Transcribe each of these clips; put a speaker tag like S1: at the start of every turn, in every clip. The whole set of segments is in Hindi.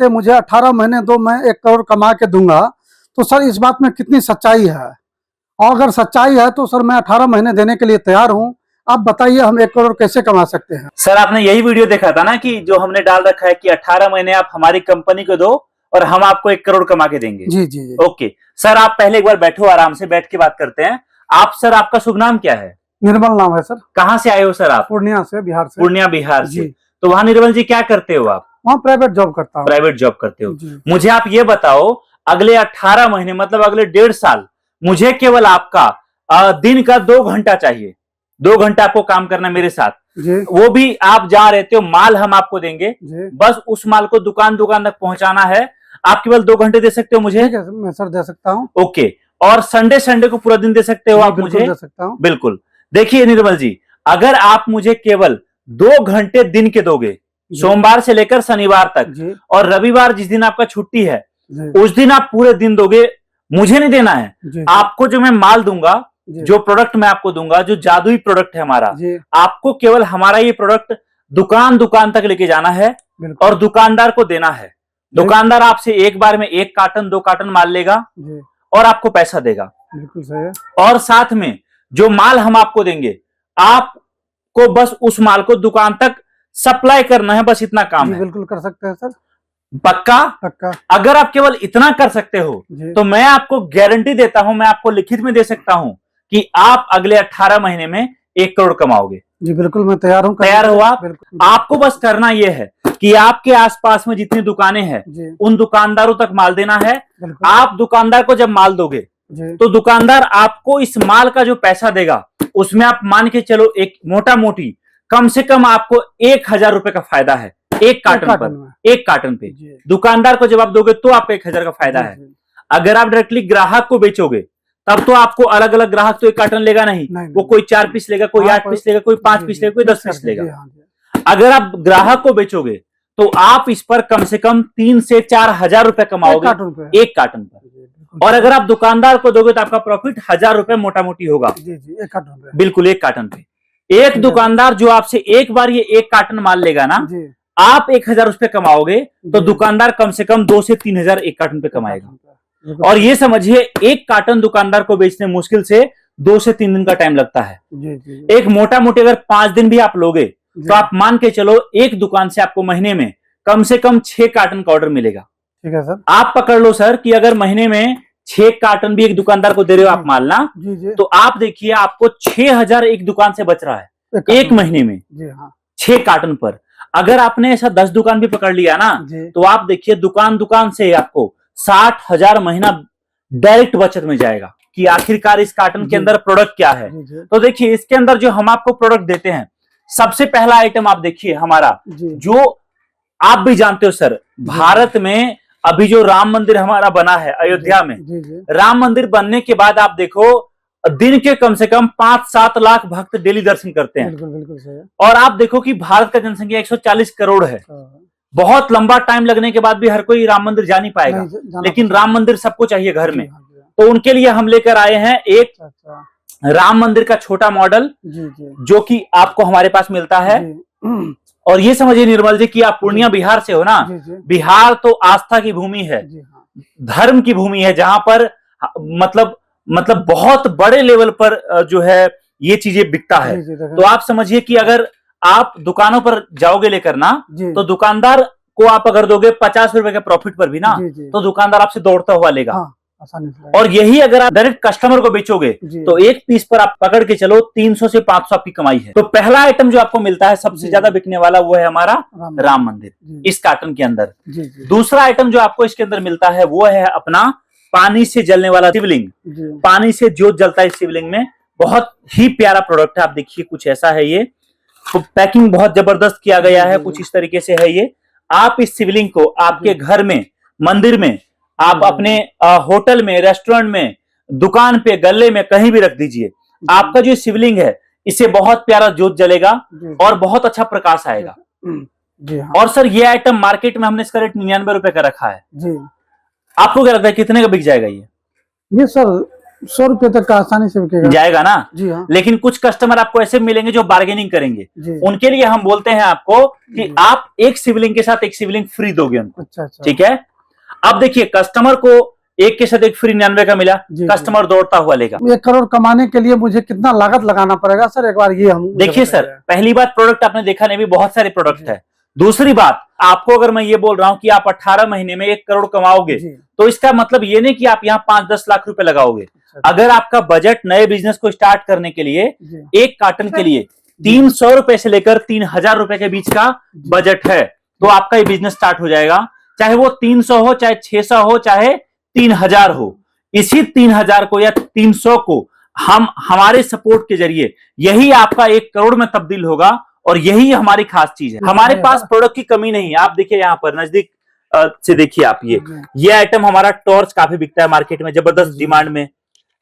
S1: देते मुझे 18 महीने दो, मैं 1 करोड़ कमा के दूंगा, तो सर इस बात में कितनी सच्चाई है? और अगर सच्चाई है तो सर मैं 18 महीने देने के लिए तैयार हूं। आप बताइए हम 1 करोड़ कैसे कमा सकते हैं?
S2: सर आपने यही वीडियो देखा था ना कि जो हमने डाल रखा है कि 18 महीने आप हमारी कंपनी को दो और हम आपको 1 करोड़ कमा के देंगे।
S1: जी जी जी।
S2: ओके सर, आप पहले एक बार बैठो, आराम से बैठ के बात करते हैं। आप सर, आपका शुभ नाम क्या है?
S1: निर्मल नाम है सर।
S2: कहाँ से आए हो सर आप?
S1: पूर्णिया से, बिहार से।
S2: पूर्णिया बिहार से।
S1: जी।
S2: तो वहां निर्मल जी क्या करते हो आप?
S1: वहाँ प्राइवेट जॉब करता हूँ।
S2: प्राइवेट जॉब करते हो।
S1: जी।
S2: मुझे आप ये बताओ, अगले 18 महीने मतलब अगले 1.5 साल मुझे केवल आपका दिन का 2 घंटा चाहिए। 2 घंटा आपको काम करना मेरे साथ
S1: जी।
S2: वो भी आप जहाँ रहते हो, माल हम आपको देंगे,
S1: जी।
S2: बस उस माल को दुकान दुकान तक पहुंचाना है। आप केवल 2 घंटे दे सकते हो मुझे?
S1: ठीक है मैं सर दे सकता हूँ।
S2: ओके। और संडे को पूरा दिन दे सकते हो आप मुझे?
S1: दे सकता हूँ।
S2: बिल्कुल। देखिए निर्मल जी, अगर आप मुझे केवल 2 घंटे दिन के दोगे, सोमवार से लेकर शनिवार तक, और रविवार जिस दिन आपका छुट्टी है उस दिन आप पूरे दिन दोगे, मुझे नहीं देना है। आपको जो मैं माल दूंगा, जो प्रोडक्ट मैं आपको दूंगा, जो जादुई प्रोडक्ट है हमारा, आपको केवल हमारा ये प्रोडक्ट दुकान दुकान तक लेके जाना है और दुकानदार को देना है। दुकानदार आपसे एक बार में 1 कार्टन 2 कार्टन माल लेगा और आपको पैसा देगा।
S1: बिल्कुल सही है।
S2: और साथ में जो माल हम आपको देंगे, आपको बस उस माल को दुकान तक सप्लाई करना है, बस इतना काम है।
S1: बिल्कुल कर सकते हैं सर।
S2: पक्का?
S1: पक्का।
S2: अगर आप केवल इतना कर सकते हो तो मैं आपको गारंटी देता हूं, मैं आपको लिखित में दे सकता हूं कि आप अगले 18 महीने में 1 करोड़ कमाओगे।
S1: जी बिल्कुल, मैं तैयार हूं।
S2: तैयार हो आप? आपको बस करना यह है कि आपके आसपास में जितनी दुकानें हैं उन दुकानदारों तक माल देना है। आप दुकानदार को जब माल दोगे तो दुकानदार आपको इस माल का जो पैसा देगा उसमें आप मान के चलो एक मोटा मोटी कम से कम आपको 1000 रुपए का फायदा है 1 कार्टन पर। 1 कार्टन पे दुकानदार को जब आप दोगे तो आपको 1000 का फायदा है। अगर आप डायरेक्टली ग्राहक को बेचोगे तब तो आपको अलग अलग ग्राहक तो 1 कार्टन लेगा नहीं, वो कोई 4 पीस लेगा, कोई 8 पीस लेगा, कोई 5 पीस लेगा, कोई 10 पीस लेगा। अगर आप ग्राहक को बेचोगे तो आप इस पर कम से कम 3 से 4 हजार रुपए कमाओगे 1 कार्टन पर। और अगर आप दुकानदार को दोगे तो आपका प्रॉफिट 1000 रुपए मोटा मोटी होगा।
S1: 1 कार्टन पे।
S2: बिल्कुल 1 कार्टन पे। एक दुकानदार जो आपसे एक बार ये 1 कार्टन माल लेगा ना, आप 1000 रुपए कमाओगे तो दुकानदार कम से कम 2 से 3 हजार 1 कार्टन पे कमाएगा। और ये समझिए 1 कार्टन दुकानदार को बेचने मुश्किल से 2 से 3 दिन का टाइम लगता है। एक मोटा मोटी अगर 5 दिन भी आप लोगे तो आप मान के चलो एक दुकान से आपको महीने में कम से कम 6 कार्टन का ऑर्डर मिलेगा।
S1: ठीक है सर।
S2: आप पकड़ लो सर कि अगर महीने में 6 कार्टन भी एक दुकानदार को दे रहे हो आप माल ना, तो आप देखिए आपको 6000 एक दुकान से बच रहा है एक महीने में। 6 कार्टन पर अगर आपने ऐसा 10 दुकान भी पकड़ लिया ना, तो आप देखिए दुकान दुकान से आपको 60,000 महीना डायरेक्ट बचत में जाएगा कि आखिरकार इस कार्टन के अंदर प्रोडक्ट क्या है। तो देखिए इसके अंदर जो हम आपको प्रोडक्ट देते हैं, सबसे पहला आइटम आप देखिए हमारा, जो आप भी जानते हो सर, भारत में अभी जो राम मंदिर हमारा बना है अयोध्या में, राम मंदिर बनने के बाद आप देखो दिन के कम से कम 5-7 लाख भक्त डेली दर्शन करते हैं।
S1: बिल्कुल सही है।
S2: और आप देखो कि भारत का जनसंख्या 140 करोड़ है। बहुत लंबा टाइम लगने के बाद भी हर कोई राम मंदिर जा नहीं पाएगा, लेकिन राम मंदिर सबको चाहिए घर में। तो उनके लिए हम लेकर आए हैं एक राम मंदिर का छोटा मॉडल, जो कि आपको हमारे पास मिलता है। और ये समझिए निर्मल जी कि आप पूर्णिया बिहार से हो ना, बिहार तो आस्था की भूमि है, धर्म की भूमि है, जहां पर मतलब बहुत बड़े लेवल पर जो है ये चीजें बिकता है। तो आप समझिए कि अगर आप दुकानों पर जाओगे लेकर ना, तो दुकानदार को आप अगर दोगे 50 रुपए के प्रॉफिट पर भी ना, तो दुकानदार आपसे दौड़ता हुआ लेगा। और यही अगर आप डायरेक्ट कस्टमर को बेचोगे तो एक पीस पर आप पकड़ के चलो 300 से 500 आपकी कमाई है। तो पहला आइटम जो आपको मिलता है सबसे ज्यादा बिकने वाला, वो है हमारा राम मंदिर इस कार्टन के अंदर। दूसरा आइटम जो आपको इसके अंदर मिलता है वो है अपना पानी से जलने वाला शिवलिंग। पानी से ज्योत जलता है इस शिवलिंग में, बहुत ही प्यारा प्रोडक्ट है। आप देखिए कुछ ऐसा है, ये पैकिंग बहुत जबरदस्त किया गया है, कुछ इस तरीके से है ये। आप इस शिवलिंग को आपके घर में, मंदिर में, आप अपने होटल में, रेस्टोरेंट में, दुकान पे, गले में, कहीं भी रख दीजिए। आपका जो शिवलिंग है इससे बहुत प्यारा ज्योत जलेगा और बहुत अच्छा प्रकाश आएगा। और सर ये आइटम मार्केट में हमने इसका रेट 99 रुपए का रखा है। आपको क्या लगता है कितने का बिक जाएगा ये?
S1: ये सर 100 रुपए तक का आसानी से बिकेगा,
S2: जाएगा ना।
S1: जी हाँ।
S2: लेकिन कुछ कस्टमर आपको ऐसे मिलेंगे जो बार्गेनिंग करेंगे,
S1: जी।
S2: उनके लिए हम बोलते हैं आपको कि
S1: जी।
S2: आप एक सिवलिंग के साथ एक सिवलिंग फ्री दोगे उनको।
S1: अच्छा अच्छा,
S2: ठीक है। अब देखिए कस्टमर को एक के साथ एक फ्री 99 का मिला,
S1: जी,
S2: कस्टमर दौड़ता हुआ लेगा।
S1: 1 करोड़ कमाने के लिए मुझे कितना लागत लगाना पड़ेगा सर, एक बार ये हम
S2: देखिए सर, पहली बात प्रोडक्ट आपने देखा नहीं, भी बहुत सारे प्रोडक्ट है। दूसरी बात, आपको अगर मैं ये बोल रहा हूं कि आप 18 महीने में 1 करोड़ कमाओगे, तो इसका मतलब ये नहीं कि आप यहाँ 5-10 लाख रुपए लगाओगे। अगर आपका बजट नए बिजनेस को स्टार्ट करने के लिए एक कार्टन के लिए 300 रुपए से लेकर 3000 रुपए के बीच का बजट है, तो आपका ये बिजनेस स्टार्ट हो जाएगा। चाहे वो 300 हो, चाहे 600 हो, चाहे 3000 हो। इसी 3000 को या 300 को हम हमारे सपोर्ट के जरिए यही आपका 1 करोड़ में तब्दील होगा, और यही हमारी खास चीज है। हमारे पास प्रोडक्ट की कमी नहीं है। आप देखिए यहाँ पर नजदीक से देखिए आप, ये आइटम हमारा टॉर्च काफी बिकता है मार्केट में, जबरदस्त डिमांड में।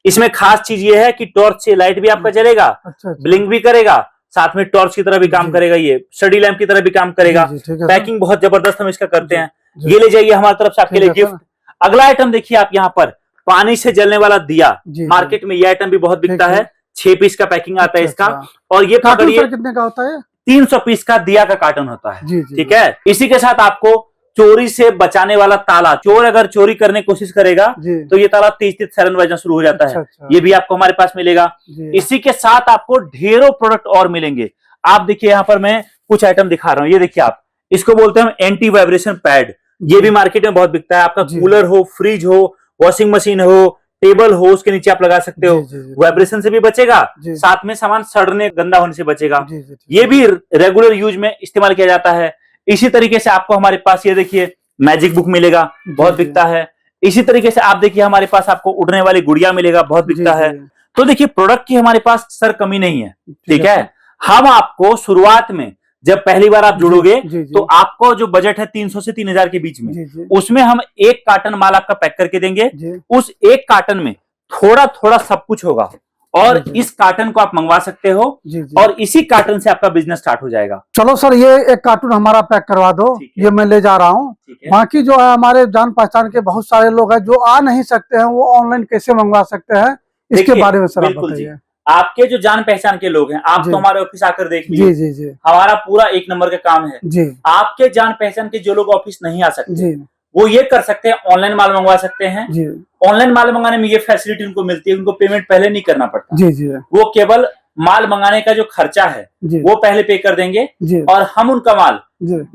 S2: इसमें खास चीज ये है कि टॉर्च से लाइट भी आपका जलेगा, ब्लिंक भी करेगा, साथ में टॉर्च की तरह भी काम करेगा, ये स्टडी लैंप की तरह भी काम करेगा। पैकिंग बहुत जबरदस्त हम इसका करते हैं। ये ले जाइए हमारी तरफ से आपके लिए गिफ्ट। अगला आइटम देखिए आप यहाँ पर, पानी से जलने वाला दिया। मार्केट में ये आइटम भी बहुत बिकता है, 6 पीस का पैकिंग आता है इसका। और ये पकड़िए,
S1: कितने का होता है?
S2: 300 पीस का दिया का कार्टन होता है। ठीक है। इसी के साथ आपको चोरी से बचाने वाला ताला, चोर अगर चोरी करने की कोशिश करेगा तो ये ताला 30 सायरन बजना शुरू हो जाता है। ये भी आपको हमारे पास मिलेगा। इसी के साथ आपको ढेरों प्रोडक्ट और मिलेंगे। आप देखिए यहाँ पर मैं कुछ आइटम दिखा रहा हूँ, ये देखिए आप, इसको बोलते हैं एंटी वाइब्रेशन पैड। ये भी मार्केट में बहुत बिकता है। आपका कूलर हो, फ्रिज हो, वॉशिंग मशीन हो, टेबल हो, उसके नीचे आप लगा सकते हो। वाइब्रेशन से भी बचेगा, साथ में सामान सड़ने गंदा होने से बचेगा। ये भी रेगुलर यूज में इस्तेमाल किया जाता है। इसी तरीके से आपको हमारे पास ये देखिए मैजिक बुक मिलेगा, बहुत बिकता है। इसी तरीके से आप देखिए हमारे पास आपको उड़ने वाली गुड़िया मिलेगा, बहुत बिकता है। तो देखिए प्रोडक्ट की हमारे पास सर कमी नहीं है। ठीक है। हम आपको शुरुआत में जब पहली बार आप जुड़ोगे तो आपको जो बजट है 300 से 3000 के बीच में, उसमें हम 1 कार्टन माल आपका पैक करके देंगे। उस 1 कार्टन में थोड़ा थोड़ा सब कुछ होगा, और इस कार्टन को आप मंगवा सकते हो, और इसी कार्टन से आपका बिजनेस स्टार्ट हो जाएगा।
S1: चलो सर, ये 1 कार्टून हमारा पैक करवा दो, ये मैं ले जा रहा हूँ। बाकी जो है हमारे जान पहचान के बहुत सारे लोग हैं जो आ नहीं सकते हैं, वो ऑनलाइन कैसे मंगवा सकते हैं, इसके बारे में सर आप बताइए।
S2: आपके जो जान पहचान के लोग हैं, आप तो हमारे ऑफिस आकर देख लीजिए।
S1: जी जी,
S2: हमारा पूरा 1 नंबर का काम है जी। आपके जान पहचान के जो लोग ऑफिस नहीं आ सकते, वो ये कर सकते हैं, ऑनलाइन माल मंगवा सकते हैं। ऑनलाइन माल मंगाने में ये फैसिलिटी उनको मिलती है, उनको पेमेंट पहले नहीं करना पड़ता। जी। वो केवल माल मंगाने का जो खर्चा है वो पहले पे कर देंगे, और हम उनका माल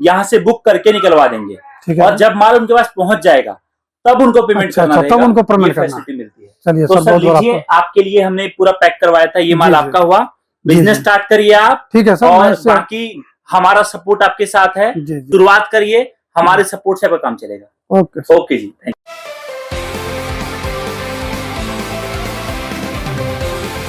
S2: यहाँ से बुक करके निकलवा देंगे। और जब माल उनके पास पहुंच जाएगा तब उनको पेमेंट करना रहेगा,
S1: तब उनको पेमेंट
S2: फैसिलिटी मिलती है।
S1: चलिए
S2: तो सर लीजिए, आपके लिए हमने पूरा पैक करवाया था, ये माल आपका हुआ। बिजनेस स्टार्ट करिए आप।
S1: ठीक है सर।
S2: और बाकी हमारा सपोर्ट आपके साथ है। शुरुआत करिए, हमारे सपोर्ट से आपका काम चलेगा।
S1: ओके
S2: जी, थैंक यू।